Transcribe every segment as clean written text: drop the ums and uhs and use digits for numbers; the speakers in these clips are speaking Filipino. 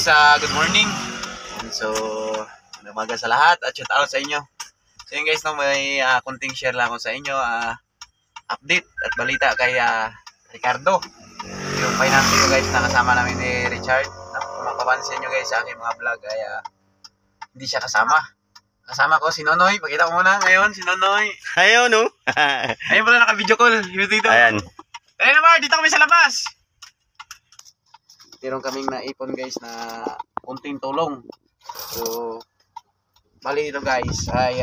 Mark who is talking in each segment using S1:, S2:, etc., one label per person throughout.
S1: guys, good morning. So, umaga sa lahat at shout out sa inyo. So yun guys, no, may kunting share lang ako sa inyo, update at balita kay Ricardo. Yung finance ko guys, nakasama namin ni Richard. No? Kung mapapansin nyo guys sa aking mga vlog ay hindi siya kasama. Kasama ko si Nonoy. Pakita ko muna ngayon si Nonoy.
S2: Ayaw no?
S1: Ayun pala, naka-video call. Dito.
S2: Ayan.
S1: Ayun naman, dito kami sa labas. Meron kaming naipon guys na kunting tulong. So, bali ito guys ay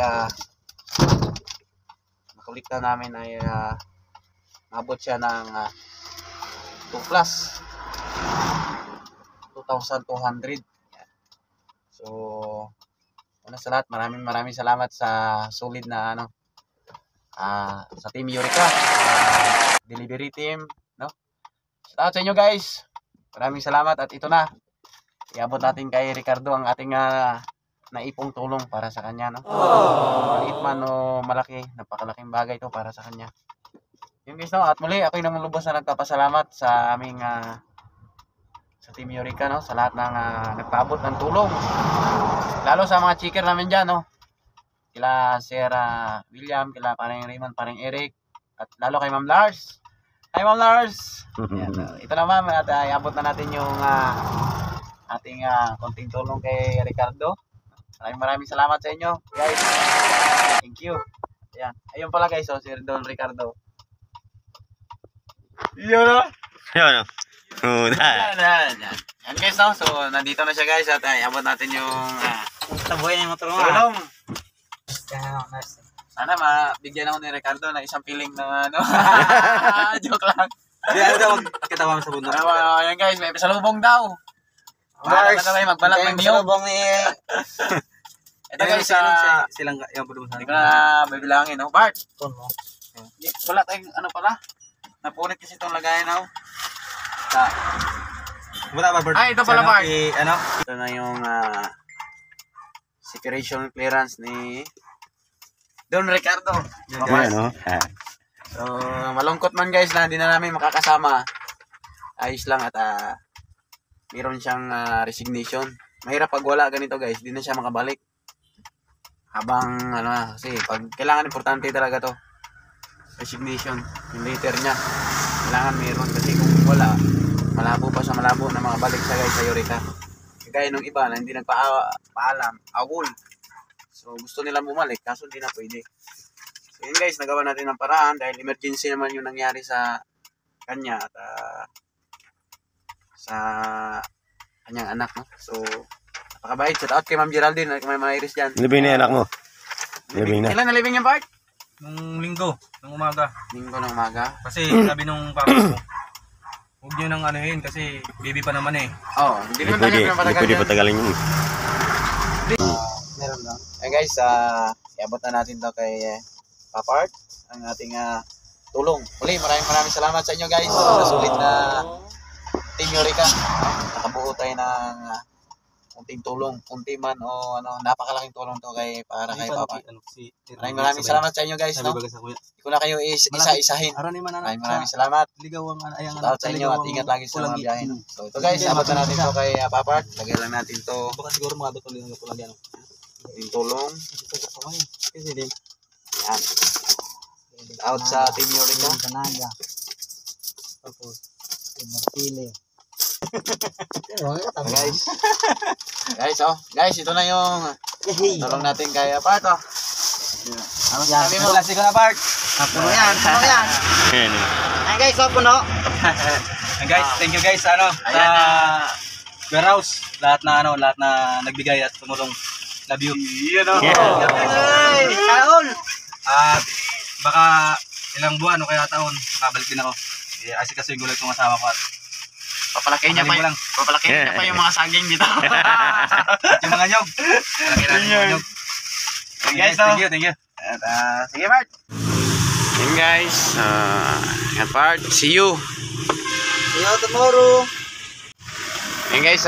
S1: nakalikta namin ay nabot siya ng 2 plus 2,200. So, una sa lahat, maraming salamat sa solid na sa Team Eureka, delivery team, no? Shout out sa inyo guys. Maraming salamat at ito na. Iabot natin kay Ricardo ang ating naipong tulong para sa kanya, no? Maliit man o malaki, napakalaking bagay ito para sa kanya. Yun guys, no? At muli, ako'y namang lubos na nagpapasalamat sa aming sa Team Eureka, no? Sa lahat ng nagpaabot ng tulong. Lalo sa mga chicker namin dyan, no? Kila Sir William, kila parang Raymond, parang Eric, at lalo kay Ma'am Lars. Hi Ma'am Lars! Yan, ito na ma'am, at iabot na natin yung ating konting tulong kay Ricardo. Maraming salamat sa inyo guys. Thank you. Ayan. Ayun pala guys, Sir Don Ricardo. Yun o.
S2: Yun o.
S1: Yan guys, no? So nandito na siya guys at iabot natin yung
S3: tabuhay na yung motor mo.
S1: tulong. Sana mabigyan ako ni Ricardo na isang piling na joke lang.
S3: Hindi, ano daw magkatawa mo sa bundok?
S1: Ayan guys, may pasalubong daw. Bahala na kami magbalak ng niyog. Ito guys,
S3: silang yung pwede mo sa
S1: hindi ko na bibilangin, no? Bart!
S3: mo.
S1: Wala tayong pala. Napunit kasi itong lagayan, no?
S3: Wala ba, Bert?
S1: Ito pala, Bart.
S3: Ano?
S1: Ito na yung separation clearance ni Don Ricardo.
S2: Ayan no?
S1: So, malungkot man guys na hindi na namin makakasama. Ayos lang at meron siyang resignation. Mahirap pag wala ganito guys, hindi na siya makabalik. Habang kasi pag kailangan importante talaga to. Resignation, yung letter niya. Kailangan meron kasi kung wala, malabo pa sa malabo na makabalik siya guys sa Eureka. Kagaya nung iba na hindi nagpaalam, awol. So gusto nilang bumalik kaso hindi na pwede. So yun guys, nagawa natin ng paraan dahil emergency naman yung nangyari sa kanya at sa kanyang anak, no? So napakabait. Shout out kay Ma'am Geraldine at may mga iris dyan.
S2: Libing na anak mo. Libing na.
S1: Kailan na libing yung part?
S3: Nung linggo, nung umaga.
S1: Linggo ng umaga.
S3: Kasi sabi nung papa ko, huwag nyo nang anuhin kasi baby pa naman eh.
S1: Oo, hindi naman tayo pinapatagal
S2: Pwede
S1: yan.
S2: patagalin yun.
S1: Meron lang. Guys, iabot na natin to kay Papa Art, ang ating tulong. Uli, maraming salamat sa inyo guys sa sulit na Team Eureka. Nakabuo tayo ng kunting tulong, kunti man o napakalaking tulong to para kay Papa. Maraming salamat sa inyo guys, no? Hindi ko na kayo isa-isahin. Maraming salamat. Shout out sa inyo at ingat lagi sa mga biyahe. So ito guys, abot na natin to kay Papa Art. Lagay lang natin to.
S3: Siguro mga doon lang po lang yan.
S1: Yung tulong. Yan. Out sa Team Eureka. Guys, ito na yung tulong natin kay Pato. Sabi mo,
S3: Klase ko na, Bart.
S1: puno yan.
S2: Ayan o.
S1: Ay guys, puno.
S3: Guys, thank you guys sa
S1: Ayan
S3: warehouse. Lahat na nagbigay at tumulong. Love you.
S1: Yan o.
S3: At baka ilang buwan o kaya taon, makabalik din ako. Kasi gulat kong asawa ko at
S1: Papalakihin niya pa yung mga saging dito.
S3: yung mga nyog. Nyog.
S1: Guys,
S3: thank you.
S1: At, sige Bart. Yun guys, ingat Bart. See you
S3: tomorrow.
S1: Yun guys,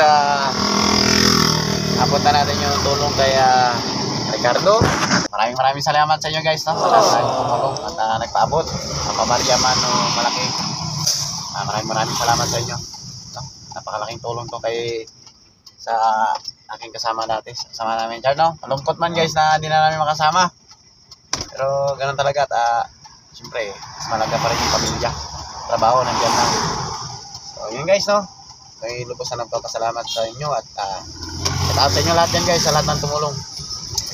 S1: abot na natin yung tulong kay Ricardo. Maraming salamat sa inyo guys, no? Sa lahat ng tumulong at nagpaabot. Ang pabarya man o malaki. Maraming salamat sa inyo. No? Napakalaking tulong to kay sa aking kasama dati. Kasama namin dyan, no? Malungkot man guys na hindi na namin makasama. Pero ganun talaga at siyempre, mas malaga pa rin yung pamilya. Trabaho, nandiyan lang. So yun guys, no? May lubos na nagpapasalamat sa inyo at shout out sa inyo lahat yan guys, sa lahat ng tumulong.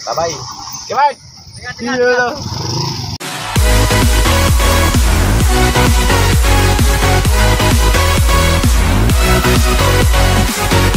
S1: Bye-bye. Okay, Mark! See you!